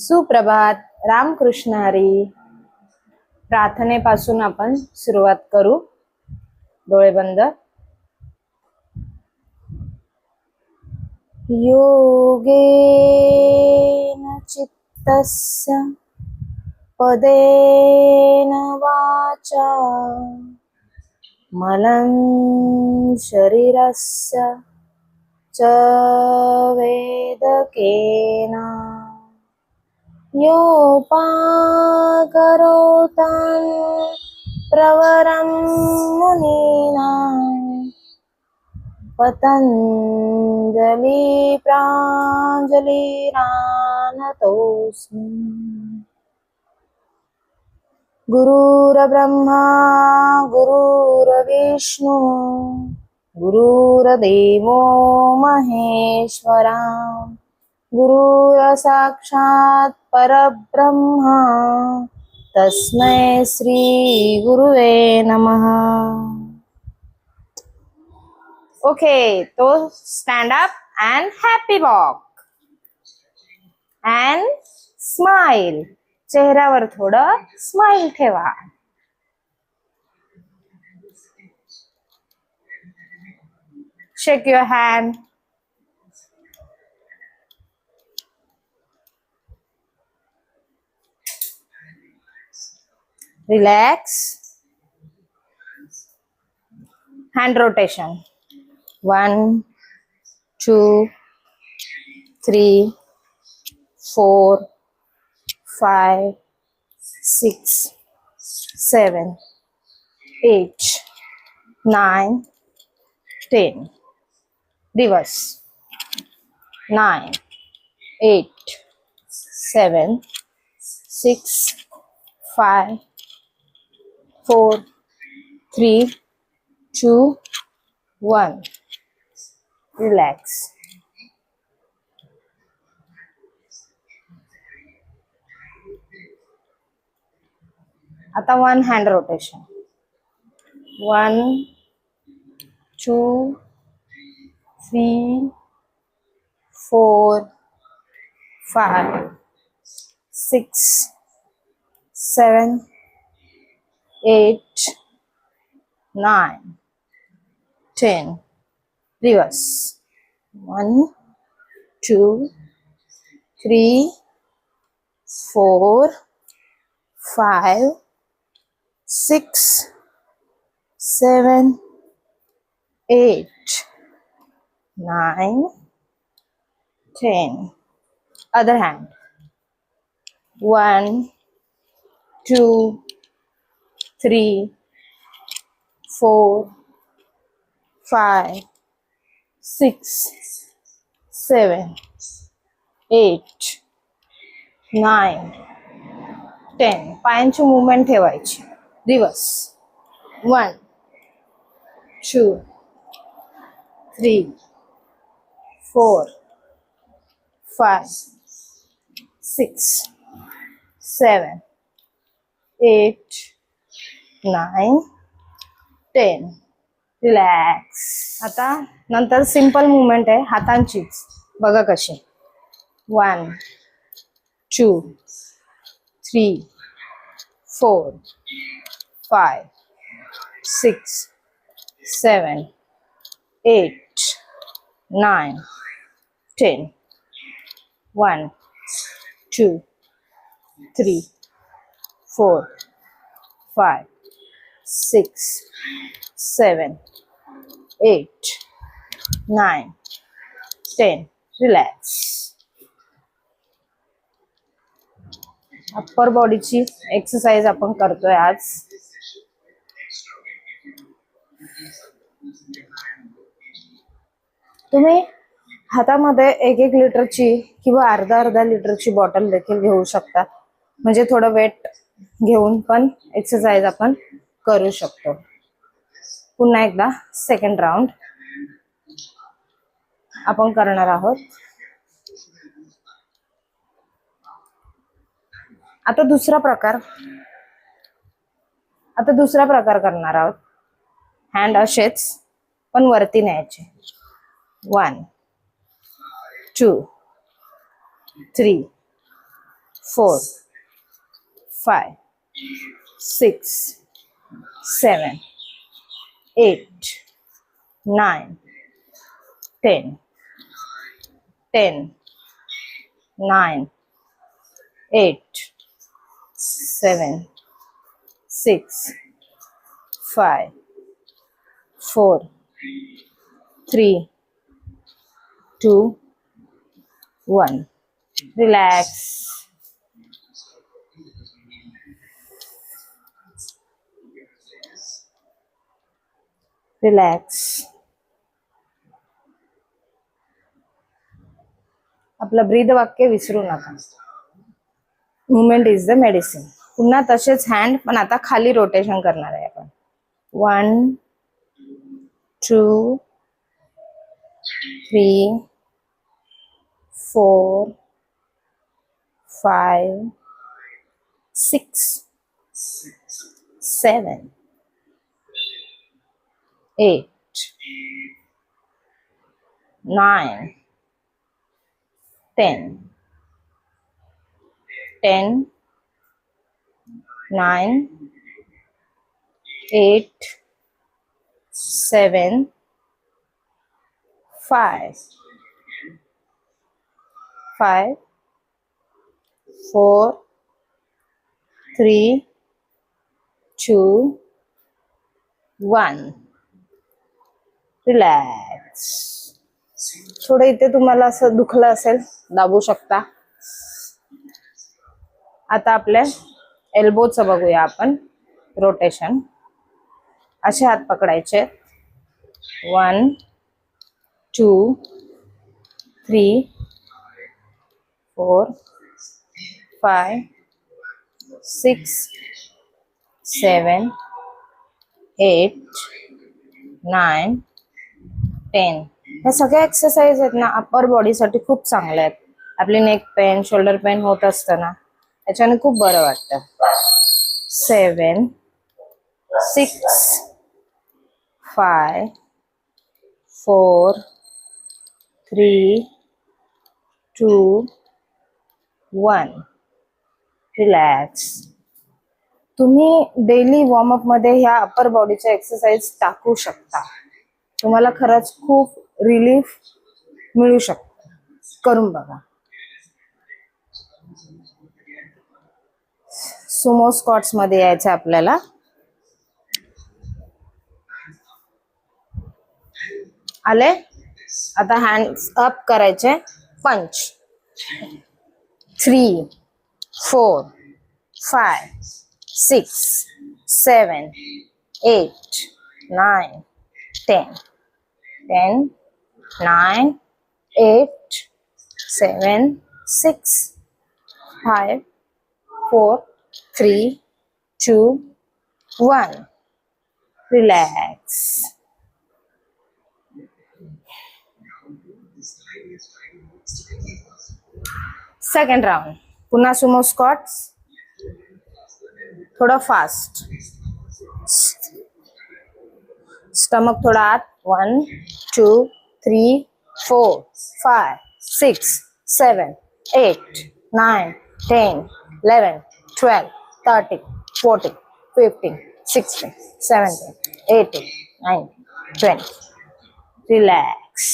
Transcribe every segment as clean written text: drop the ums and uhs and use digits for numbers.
सुप्रभात. रामकृष्ण हरी. प्रार्थनेपासून आपण सुरुवात करू. डोळे बंद. योगेन चित्तस्य पदेन वाचा मलं शरीरस्य च वेदकेन योपाकरोतं प्रवरं मुनीनां पतञ्जलि प्राञ्जलिरानतोऽस्मि। गुरुर्ब्रह्मा गुरुर्विष्णु गुरुर्देवो महेश्वरा गुरुर्साक्षात् परब्रह्मा तस्मै श्री गुरुवे नमः. ओके, तो stand up and happy walk and smile. चेहऱ्यावर थोडं स्माइल ठेवा. Shake your hand. Relax. Hand rotation. 1 2 3 4 5 6 7 8 9 10. Reverse. 9 8 7 6 5 4 3 2 1. Relax. आता 1 hand rotation. 1 2 3 4 5 6 7 8 9 10. Reverse. 1 2 3 4 5 6 7 8 9 10. Other hand. 1 2 3 4 5 6 7 8 9 10. पायांची मूवमेंट ठेवायची. रिवर्स. 1 2 3 4 5 6 7 8 9 10. रिलॅक्स. आता नंतर सिंपल मुवमेंट आहे हातांचीच. बघा कशी. 1 2 3 4 5 6 7 8 9 10. 1 2 3 4 5 6 7 8 9 10. रिलॅक्स. अप्पर बॉडीची एक्सरसाइज आपण करतोय आज. तुम्ही हातामध्ये 1-1 लिटरची किंवा अर्धा लिटरची बॉटल देखील घेऊ शकता. म्हणजे थोडं वेट घेऊन पण एक्सरसाइज आपण करू शकतो. पुन्हा एकदा सेकंड राऊंड आपण करणार आहोत. आता दुसरा प्रकार करणार आहोत. हँड असेच पण वरती न्यायचे. 1 2 3 4 5 6 7 8 9 10 10 9 8 7 6 5 4 3 2 1. Relax. Relax. आपलं ब्रीद वाक्य विसरू नका. Movement is the medicine. पुन्हा तसेच हँड, पण आता खाली रोटेशन करणार आहे आपण. 1 2 3 4 5 6 7 8 9 10 10 9 8 7 5 5 4 3 2 1. रिलॅक्स. थोडं इथे तुम्हाला असं दुखलं असेल, दाबू शकता. आता आपल्या एल्बोचं बघूया आपण रोटेशन. असे हात पकडायचे. 1 2 3 4 5 6 7 8 9 10. ह्या सगळ्या एक्सरसाइज आहेत ना, अप्पर बॉडीसाठी खूप चांगल्या आहेत. आपली नेक पेन, शोल्डर पेन होत असतं ना, त्याच्याने खूप बरं वाटतं. 7 6 5 4 3 2 1. रिलॅक्स. तुम्ही डेली वॉर्मअप मध्ये ह्या अप्पर बॉडीच्या एक्सरसाइज टाकू शकता. तुम्हाला खरंच खूप रिलीफ मिळू शकतो. करून बघा. सुमो स्क्वॉट्स मध्ये यायचं आपल्याला. आले. आता हँड्स अप करायचे. पंच. 3 4 5 6 7 8 9 10 10 9 8 7 6 5 4 3 2 1. रिलॅक्स. Second round. पुन्हा सुमो स्क्वॉट्स. थोडं फास्ट. स्टमक थोडा आत. 1 2 3 4 5 6 7 8 9 10 11 12 13 14 15 16 17 18 19 20. रिलॅक्स.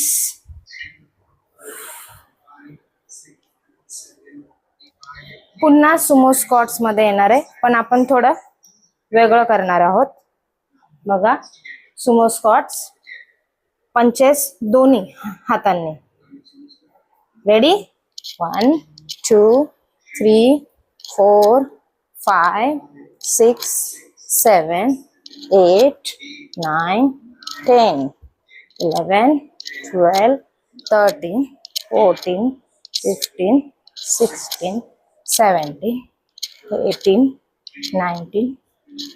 पुन्हा सुमो स्क्वॉट्स मध्ये येणार आहे, पण आपण थोडं वेगळं करणार आहोत. बघा, सुमो स्क्वॉट्स. पंचेस दोन्ही हातांनी. रेडी. 1 2 3 4 5 6 7 8 9 10 11 12 13 14 15 16 17 18 19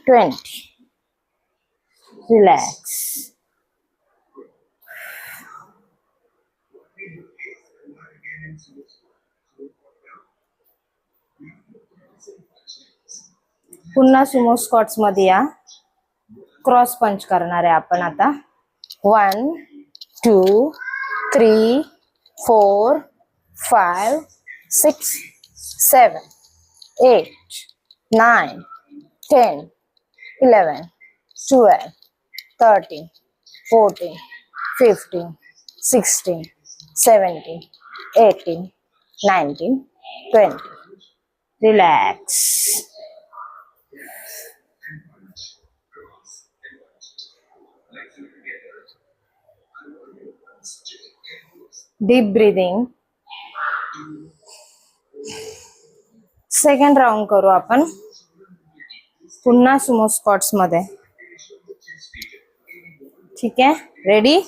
20. Relax. पुन्हा सुमो स्क्वॉट्स मध्ये या. क्रॉस पंच करणार आहे आपण आता. 1 2 3 4 5 6 7 8, 9, 10, 11, 12, 13, 14, 15, 16, 17, 18, 19, 20. Relax. Deep breathing. Second round करू आपण पुन्हा सुमो स्क्वॉट्स मध्ये. ठीक आहे, रेडी?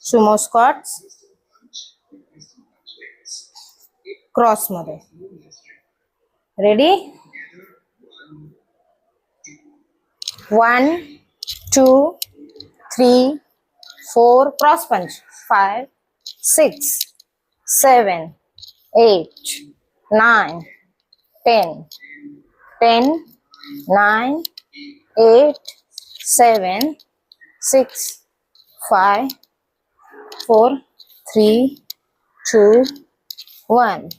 सुमो स्क्वॉट्स क्रॉस मध्ये. रेडी? 1, 2, 3, 4 क्रॉस पंच. 5, 6, 7, 8, 9, 10, 10, 9, 8, 7, 6, 5, 4, 3, 2, 1.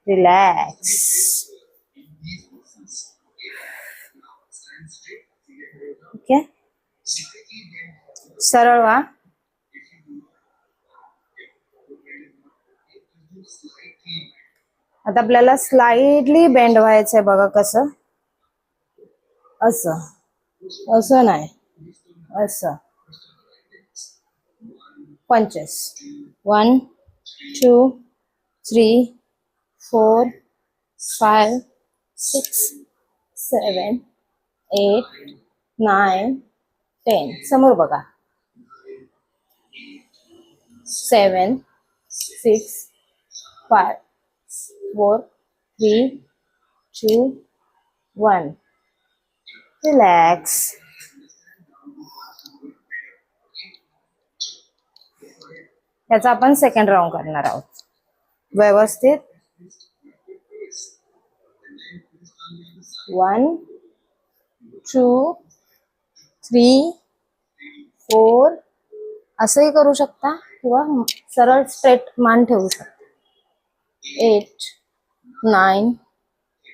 Relax. ओके, सरळ व्हा. आता आपल्याला स्लाइडली बेंड व्हायचंय बघा. कसं? असं, असं नाही, असं. पंचेस. 1, 2, 3, 4, 5, 6, 7, 8, 9, 10. समोर बघा. 7, 6, 5, 4, 3, 2, 1. रिलॅक्स. त्याचा आपण सेकंड राउंड करणार आहोत व्यवस्थित. 1, 2, 3, 4 असंही करू शकता किंवा सरळ स्ट्रेट मान ठेवू शकता. 8, 9,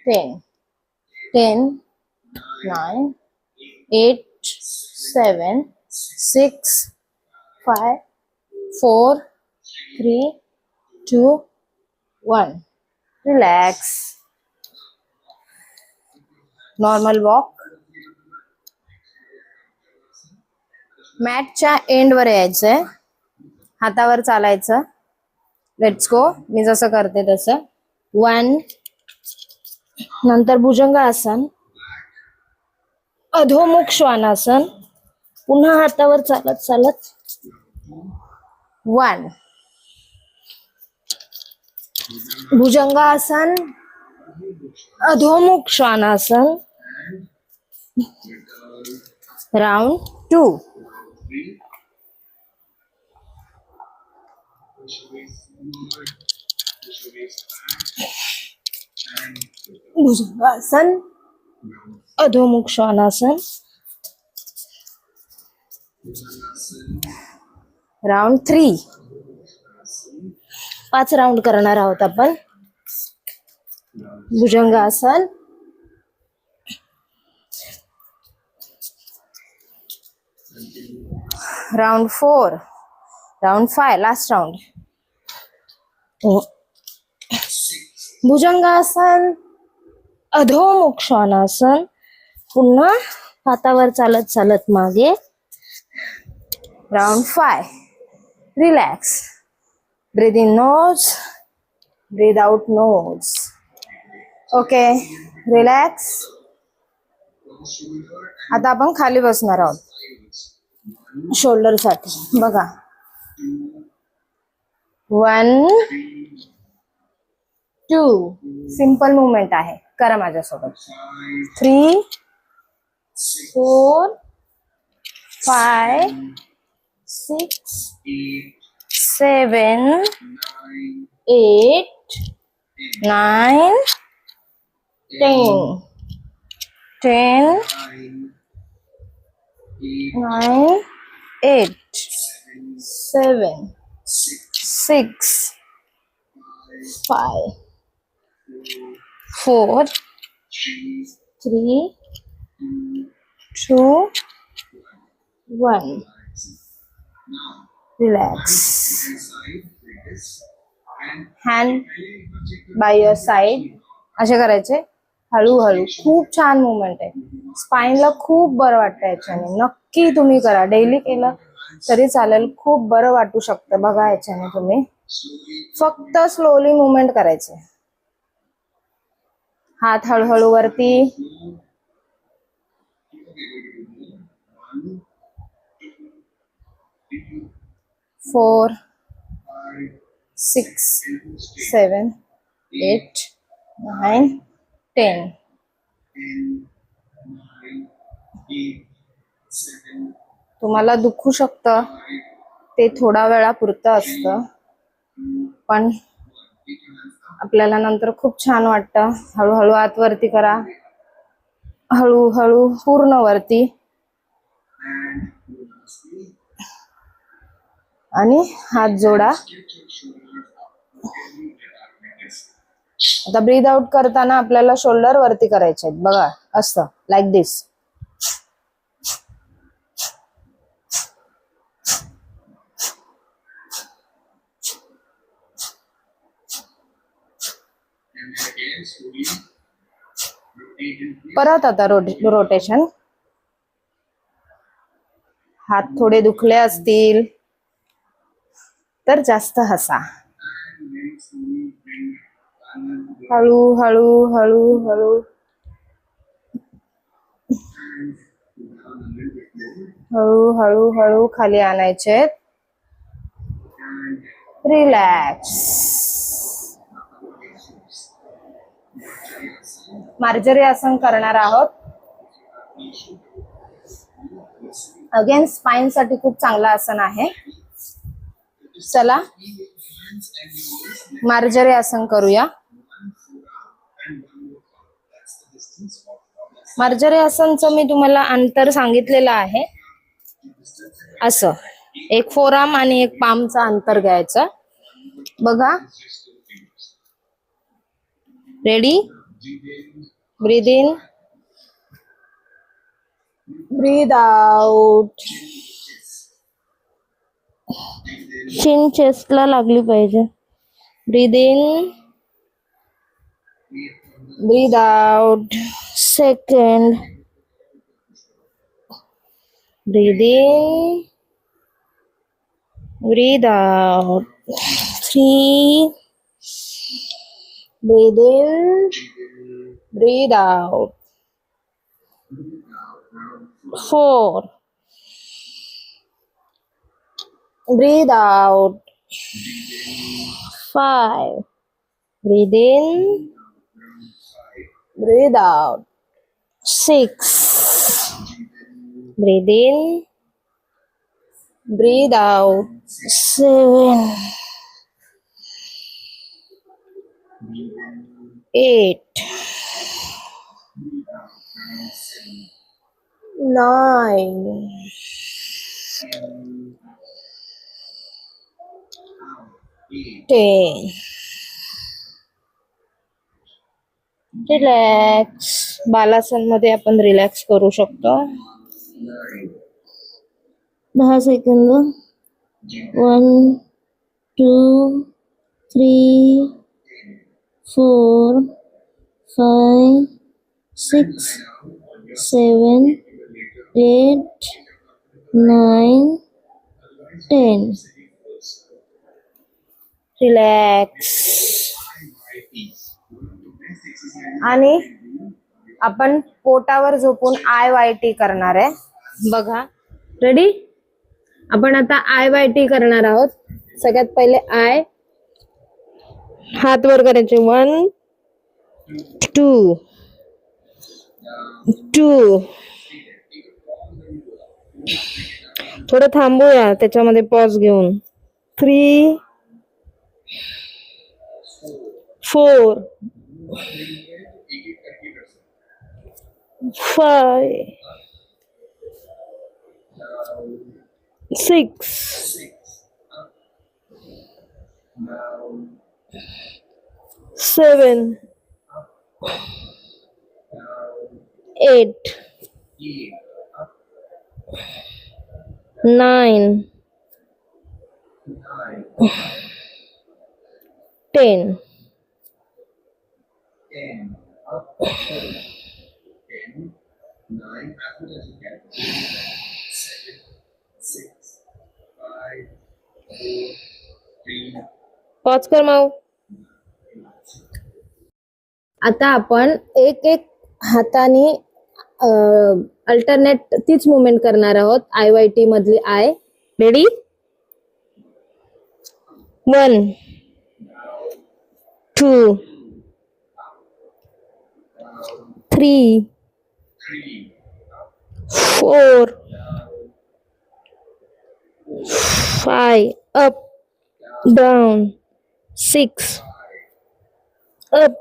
10, 10, 9, 8, 7, 6, 5, 4, 3, 2, 1. रिलॅक्स. Normal walk. मॅटच्या एंड वर यायचंय, हातावर चालायचं. Let's go. मी जसं करते तसं. 1, नंतर भुजंगासन, अधोमुख श्वानासन, पुन्हा हातावर चालत चालत 1, भुजंगासन, अधोमुख श्वानासन, राउंड 2. भुजंगासन, अधोमुख श्वानासन, राउंड 3. 5 राउंड करणार आहोत आपण. भुजंगासन, राउंड 4, राउंड 5, लास्ट राउंड. भुजंगासन, अधोमुख श्वानासन, पुन्हा हातावर चालत चालत मागे. Round 5. Relax. Breathe in nose, breathe out nose. Okay, relax. आता आपण खाली बसणार आहोत शोल्डर साठी. बघा, 1, 2 सिंपल मुवमेंट आहे. करा माझ्यासोबत. 3, 4, 5, 6, 7, 8, 9, 10, 10, 9, 8, 7, 6, 5, 4, 3, 2, 1. Relax. Hand by your side असे करायचे हळूहळू. खूप छान मुवमेंट आहे. स्पाइनला खूप बरं वाटतं याच्याने. नक्की तुम्ही करा. डेली केलं तरी चालेल. खूप बरं वाटू शकतं बघा याच्याने. तुम्ही फक्त स्लोली मुवमेंट करायचे. हात हळूहळू वरती. 4, 6, 7, 8, 9, 10. तुम्हाला दुखू शकतं, ते थोडा वेळापुरतं असतं, पण आपल्याला नंतर खूप छान वाटतं. हळूहळू हात वरती करा. हळूहळू पूर्ण वरती. आणि हात जोडा. आता ब्रीद आउट करताना आपल्याला शोल्डर वरती करायचे आहेत बघा. असं लाईक दिस. परत आता रोटेशन. हात थोडे दुखले असतील तर जास्त हसा. हळू हळू हळू हळू हळू हळू हळू खाली आणायचे. रिलॅक्स. मार्जरी आसन करणार आहोत. अगेन स्पाइन साठी खूप चांगला आसन आहे. चला मार्जरी आसन करूया. मार्जरी आसनचं मी तुम्हाला अंतर सांगितलेलं आहे. असं एक फोरआर्म आणि एक पामचं अंतर घ्यायचं बघा. Ready. Breathe in, breathe out. Chin चेस्टला लागली पाहिजे. Breathe in, breathe out. Second. Breathe in, breathe out. 3. Breathe in, breathe out. 4. Breathe out. 5. Breathe in, breathe out. 6. Breathe in, breathe out. 7. 8. 9. 10. Relax. बालासन मध्ये आपण रिलॅक्स करू शकतो. 10 second. 1, 2, 3, 4, 5, 6, 7, 8, 9, 10. Relax. आणि आपण पोटावर झोपून IYT करणार आहे बघा. रेडी. आपण आता IYT करणार आहोत. सगळ्यात पहिले आय. हात वर करायचे. 1, 2, 2. थोडं थांबूया त्याच्यामध्ये पॉज घेऊन. 3, 4, 5, 6, 7, 8, 9, 10, 3. पॉज कर माऊ. आता आपण एक एक हाताने अल्टरनेट तीच मुवमेंट करणार आहोत. IYT मधली I. Ready? 1, 2, 3, 4, 5, up, down, 6, up,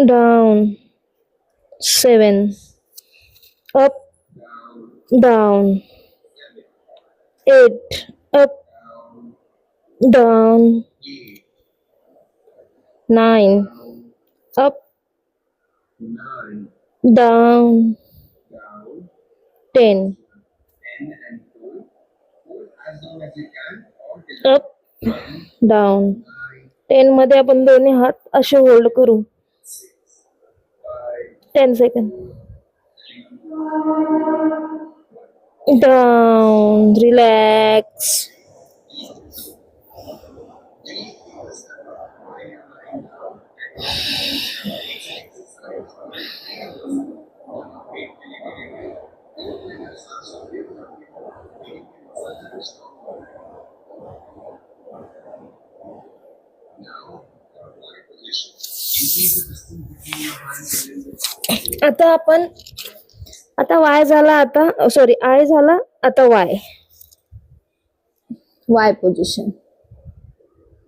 down, 7, up, down, 8, up, down, 9, up, down, 10, up, down. 10 मध्ये आपण दोन्ही हात असे होल्ड करू. 10 सेकंड. डाउन. रिलॅक्स. आता वाय झाला. आता सॉरी आय झाला. आता वाय पोझिशन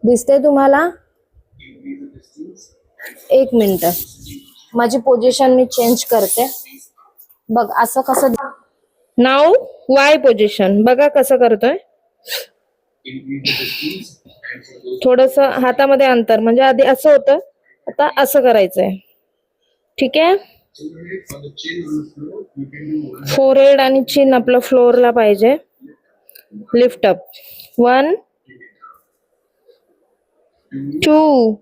दिसते तुम्हाला? एक मिनिट, माझी पोझिशन मी चेंज करते. बघ असं कसं. नाव वाय पोझिशन बघा कसं करतोय. थोडस हातामध्ये अंतर, म्हणजे आधी असं होतं, आता असं करायचंय. ठीक आहे. फोरहेड आणि चिन आपलं फ्लोअरला पाहिजे. Lift up. 1, 2,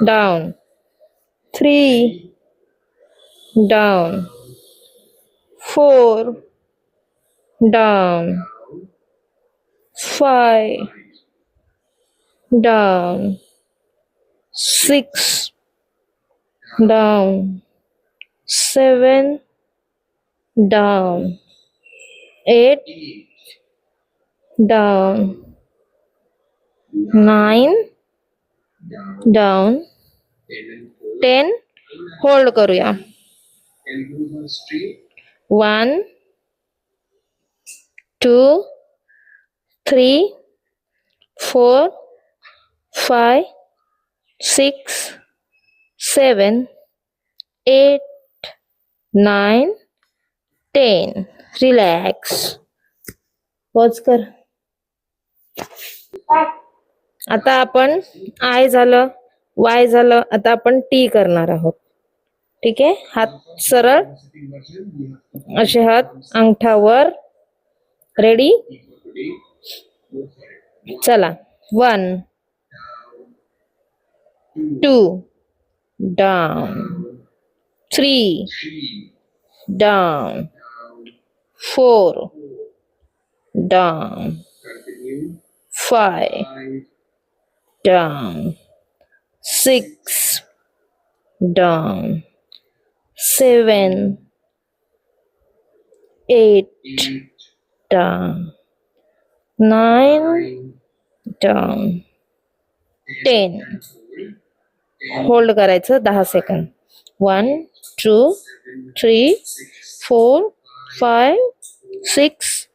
down, 3, down, 4, down, 5, down, 6, down, 7, down, 8, down, 9, down, 10. Hold करूया. 1, 2, 3, 4, 5, 6, 7, 8, 9, 10. रिलॅक्स. पॉज कर. आता आपण आय झालं, वाय झालं, आता आपण टी करणार आहोत. ठीक आहे. हात सरळ, असे हात अंगठावर. रेडी? चला. 1, 2, down, 3, down, 4, down, 5, down, 6, down, 7, 8, down, 9, down, 10. Hold करायचं 10 सेकंद. 1, 2, 3, 4, 5, 6,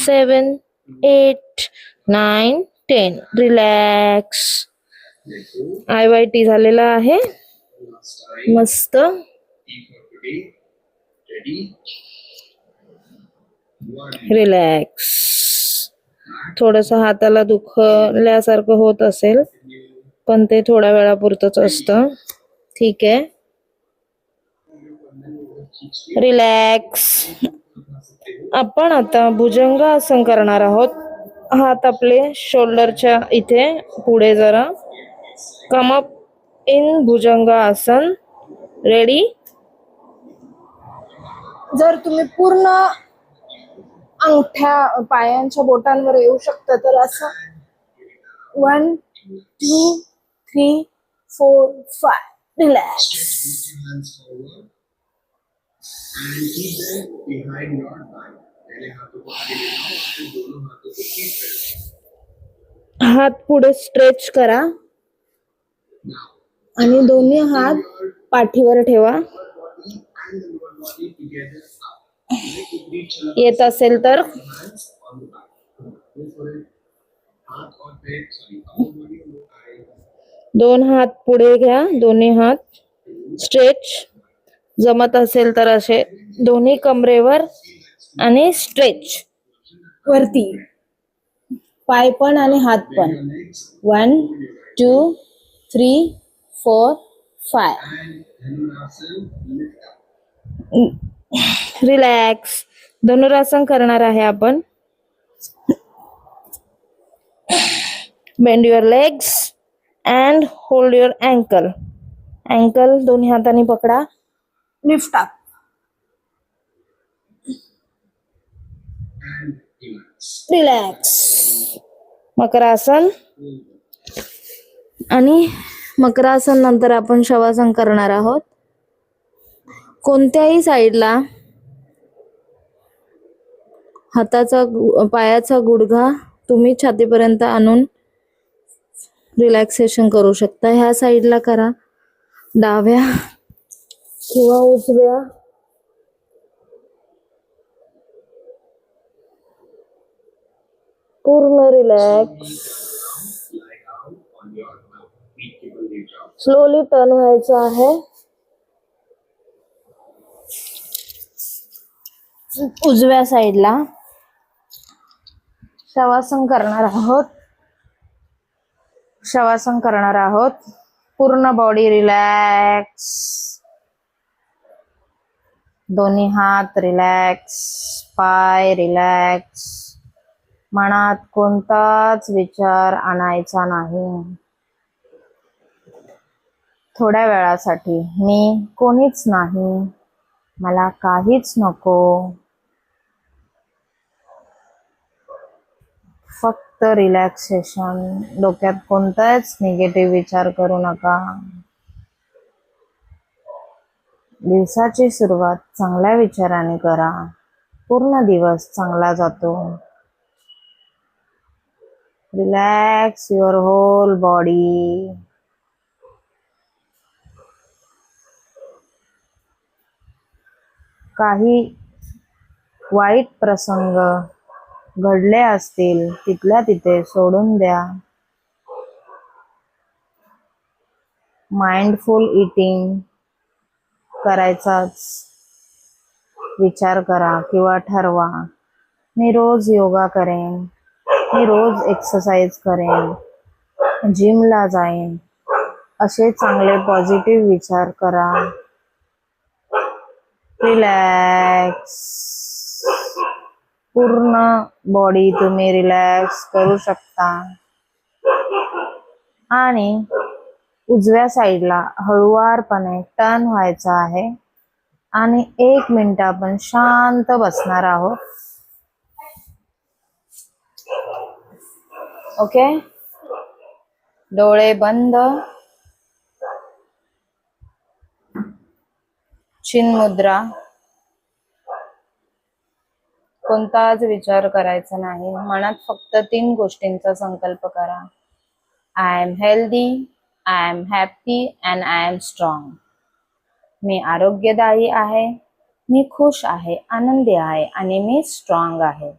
7, 8, 9, 10. रिलॅक्स. IYT झालेला आहे. मस्त. रिलॅक्स. थोडस हाताला दुखल्यासारखं होत असेल, पण ते थोड्या वेळापुरतच असतं. ठीक आहे. रिलॅक्स. आपण आता भुजंग आसन करणार आहोत. हात आपले शोल्डरच्या इथे पुढे जरा. कम अप इन भुजंग आसन. रेडी? जर तुम्ही पूर्ण अंगठ्या पायांच्या बोटांवर येऊ शकता तर असं 1 2 3 4 5 रिलॅक्स. हात पुढे स्ट्रेच करा आणि दोन्ही हात पाठीवर ठेवा. येत असेल तर दोन हात पुढे घ्या. दोन्ही हात स्ट्रेच. जमत असेल तर असे दोन्ही कमरेवर आणि स्ट्रेच वरती. पाय पण आणि हात पण. 1 2 3 4 5. रिलॅक्स. धनुरासन करणार आहे आपण. Bend your legs and hold your ankle. Ankle दोन्ही हातांनी पकडा. Lift up. रिलॅक्स. मकरासन. आणि मकरासन नंतर आपण शवासन करणार आहोत. कोणत्याही साईडला हाताचा पायाचा गुडघा तुम्ही छातीपर्यंत आणून रिलॅक्सेशन करू शकता. ह्या साईडला करा, डाव्या किंवा उजव्या. पूर्ण रिलॅक्स. स्लोली टर्न व्हायचं आहे. उजव्या साईडला शवासन करणार आहोत. शवासन करणार आहोत. पूर्ण बॉडी रिलॅक्स. दोन्ही हात रिलॅक्स. पाय रिलॅक्स. मनात कोणताच विचार आणायचा नाही. थोड्या वेळासाठी मी कोणीच नाही, मला काहीच नको, फक्त रिलॅक्सेशन. डोक्यात कोणताच निगेटिव्ह विचार करू नका. दिवसाची सुरुवात चांगल्या विचाराने करा. पूर्ण दिवस चांगला जातो. Relax your whole body. काही वाईट प्रसंग घडले असतील तिथल्या तिथे सोडून द्या. माइंडफुल ईटिंग करायचाच विचार करा किंवा ठरवा. मी रोज योगा करेन, मी रोज एक्सरसाइज करेन, जिमला जाईन, असे चांगले पॉझिटिव्ह विचार करा. रिलॅक्स. पूर्ण बॉडी तुम्ही रिलॅक्स करू शकता. आणि उजव्या साईडला हळुवारपणे टर्न व्हायचं आहे आणि 1 मिनिट आपण शांत बसणार आहोत. ओके. डोळे बंद. चिन्मुद्रा. कोणताच विचार करायचा नाही. मनात फक्त 3 गोष्टींचा संकल्प करा. I am healthy, I am happy and I am strong. मी आरोग्यदायी आहे, मी खुश आहे, आनंदी आहे आणि मी स्ट्रॉंग आहे.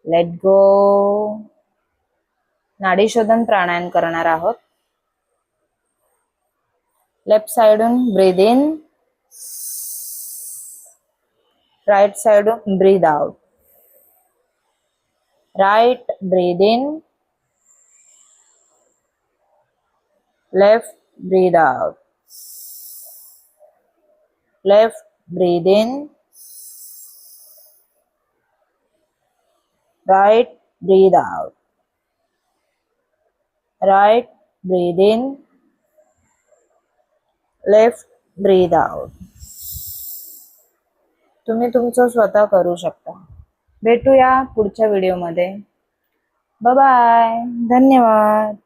Let go. नाडी शोधन प्राणायाम करणार आहोत. लेफ्ट साइडून ब्रीद इन, राइट साइडून breathe out. Right breathe in, left breathe out, left breathe in, right breathe out, right breathe in, left breathe out. तुम्ही तुमचं स्वतः करू शकता. भेटूया पुढच्या व्हिडिओमध्ये. Bye bye. धन्यवाद.